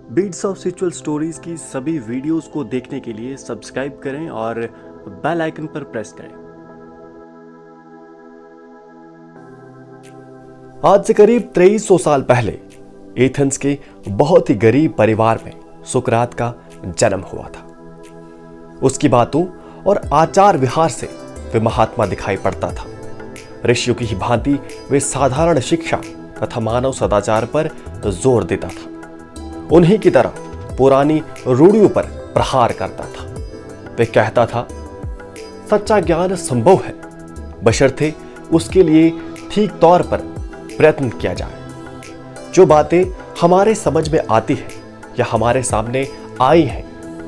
Beats of spiritual stories की सभी videos को देखने के लिए सब्सक्राइब करें और बेल आइकन पर प्रेस करें। आज से करीब 2300 साल पहले एथेंस के बहुत ही गरीब परिवार में सुकरात का जन्म हुआ था। उसकी बातों और आचार विहार से वे महात्मा दिखाई पड़ता था। ऋषियों की ही भांति वे साधारण शिक्षा तथा मानव सदाचार पर जोर देता था। उन्हीं की तरह पुरानी रूढ़ियों पर प्रहार करता था। वे कहता था, सच्चा ज्ञान संभव है, बशर्ते उसके लिए ठीक तौर पर प्रयत्न किया जाए। जो बातें हमारे समझ में आती है या हमारे सामने आई हैं,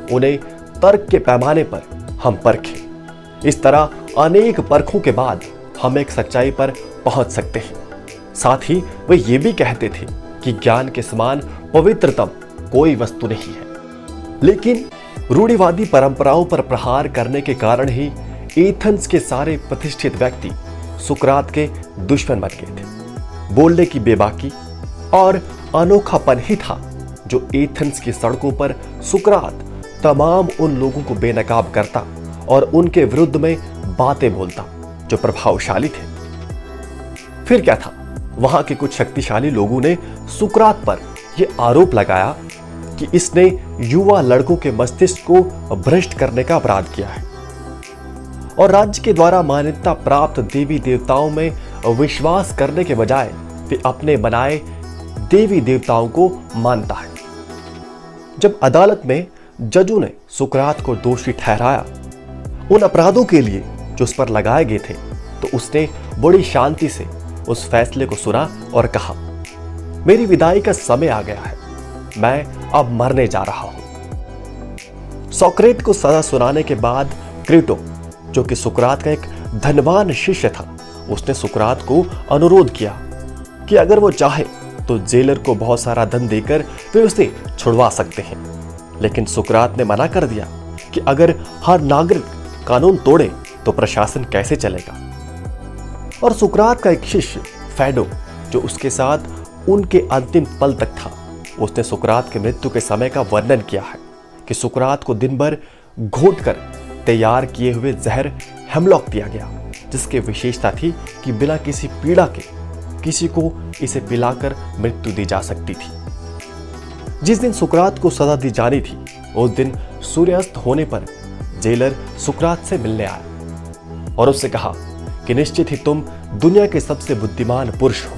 उन्हें तर्क के पैमाने पर हम परखें। इस तरह अनेक परखों के बाद हम एक सच्चाई पर पहुंच सकते हैं। साथ ही वे ये भी कहते थे कि ज्ञान के समान पवित्रतम कोई वस्तु नहीं है। लेकिन रूढ़िवादी परंपराओं पर प्रहार करने के कारण ही एथेंस के सारे प्रतिष्ठित व्यक्ति सुकरात के दुश्मन बन गए थे। बोलने की बेबाकी और अनोखापन ही था जो एथेंस की सड़कों पर सुकरात तमाम उन लोगों को बेनकाब करता और उनके विरुद्ध में बातें बोलता जो प्रभावशाली थे। फिर क्या था, वहां के कुछ शक्तिशाली लोगों ने सुकरात पर यह आरोप लगाया कि इसने युवा लड़कों के मस्तिष्क को भ्रष्ट करने का अपराध किया है और राज्य के द्वारा मान्यता प्राप्त देवी देवताओं में विश्वास करने के बजाय वे अपने बनाए देवी देवताओं को मानता है। जब अदालत में जजों ने सुकरात को दोषी ठहराया उन अपराधों के लिए जो उस पर लगाए गए थे, तो उसने बड़ी शांति से उस फैसले को सुना और कहा, मेरी विदाई का समय आ गया है, मैं अब मरने जा रहा हूं। सोक्रेट को सजा सुनाने के बाद क्रीटो, जो कि सुकरात का एक धनवान शिष्य था, उसने सुकरात को अनुरोध किया कि अगर वो चाहे तो जेलर को बहुत सारा धन देकर वे उसे छुड़वा सकते हैं। लेकिन सुकरात ने मना कर दिया कि अगर हर नागरिक कानून तोड़े तो प्रशासन कैसे चलेगा। और सुकरात का एक शिष्य फैडो, जो उसके साथ उनके अंतिम पल तक था, उसने सुकरात के मृत्यु के समय का वर्णन किया है कि सुकरात को दिन भर घोटकर तैयार किए हुए जहर हेमलॉक दिया गया, जिसकी विशेषता थी कि बिना किसी पीड़ा के किसी को इसे पिलाकर मृत्यु दी जा सकती थी। जिस दिन सुकरात को सजा दी जानी थी, उस दिन सूर्यास्त होने पर जेलर सुकरात से मिलने आया और उससे कहा कि निश्चित ही तुम दुनिया के सबसे बुद्धिमान पुरुष हो,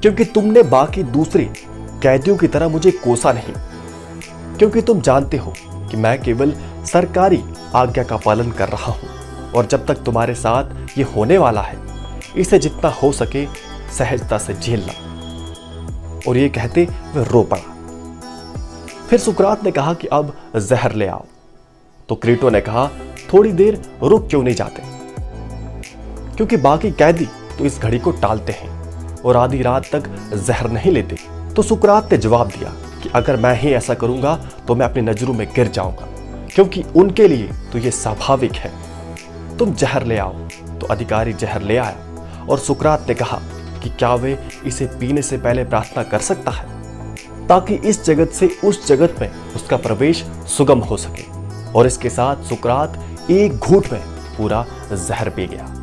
क्योंकि तुमने बाकी दूसरे कैदियों की तरह मुझे कोसा नहीं, क्योंकि तुम जानते हो कि मैं केवल सरकारी आज्ञा का पालन कर रहा हूं और जब तक तुम्हारे साथ ये होने वाला है, इसे जितना हो सके सहजता से झेलना। और ये कहते वे रो पड़ा। फिर सुकरात ने कहा कि अब जहर ले आओ। तो क्रीटो ने कहा, थोड़ी देर रुक क्यों नहीं जाते, क्योंकि बाकी कैदी तो इस घड़ी को टालते हैं और आधी रात तक जहर नहीं लेते। तो सुकरात ने जवाब दिया कि अगर मैं ही ऐसा करूंगा तो मैं अपनी नजरों में गिर जाऊंगा, क्योंकि उनके लिए तो यह स्वाभाविक है। तुम जहर ले आओ। तो अधिकारी जहर ले आया और सुकरात ने कहा कि क्या वे इसे पीने से पहले प्रार्थना कर सकता है, ताकि इस जगत से उस जगत में उसका प्रवेश सुगम हो सके। और इसके साथ सुकरात एक घूंट में पूरा जहर पी गया।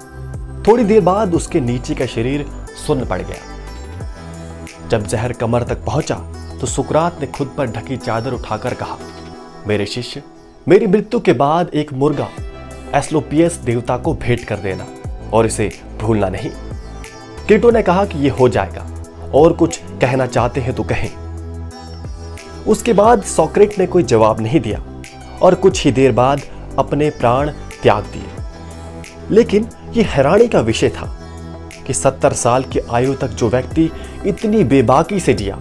थोड़ी देर बाद उसके नीचे का शरीर सुन्न पड़ गया। जब जहर कमर तक पहुंचा तो सुकरात ने खुद पर ढकी चादर उठाकर कहा, मेरे शिष्य, मेरी मृत्यु के बाद एक मुर्गा एस्क्लेपियस देवता को भेंट कर देना और इसे भूलना नहीं। क्रीटो ने कहा कि यह हो जाएगा, और कुछ कहना चाहते हैं तो कहें। उसके बाद सोक्रेट ने कोई जवाब नहीं दिया और कुछ ही देर बाद अपने प्राण त्याग दिए। लेकिन यह हैरानी का विषय था कि 70 साल की आयु तक जो व्यक्ति इतनी बेबाकी से जिया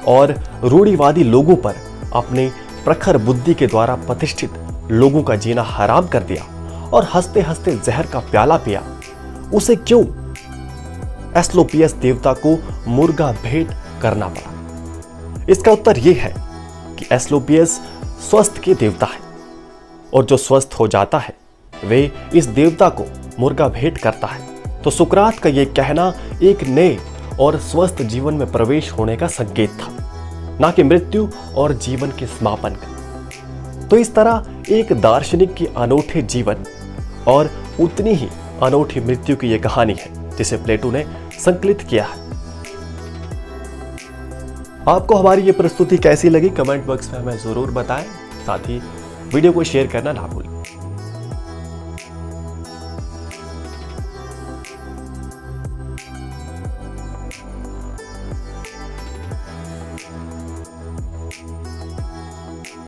और रूढ़िवादी लोगों पर अपने प्रखर बुद्धि के द्वारा प्रतिष्ठित लोगों का जीना हराम कर दिया और हंसते हंसते जहर का प्याला पिया, उसे क्यों एस्क्लेपियस देवता को मुर्गा भेंट करना पड़ा? इसका उत्तर यह है कि एस्क्लेपियस स्वस्थ के देवता है और जो स्वस्थ हो जाता है वे इस देवता को मुर्गा भेंट करता है। तो सुकरात का यह कहना एक नए और स्वस्थ जीवन में प्रवेश होने का संकेत था। ना कि मृत्यु और जीवन के समापन का। तो इस तरह एक दार्शनिक की अनोखे जीवन और उतनी ही अनोखी मृत्यु की यह कहानी है जिसे प्लेटो ने संकलित किया है। आपको हमारी ये प्रस्तुति कैसी लगी कमेंट बॉक्स में हमें जरूर बताएं। साथ ही वीडियो को शेयर करना ना भूलें।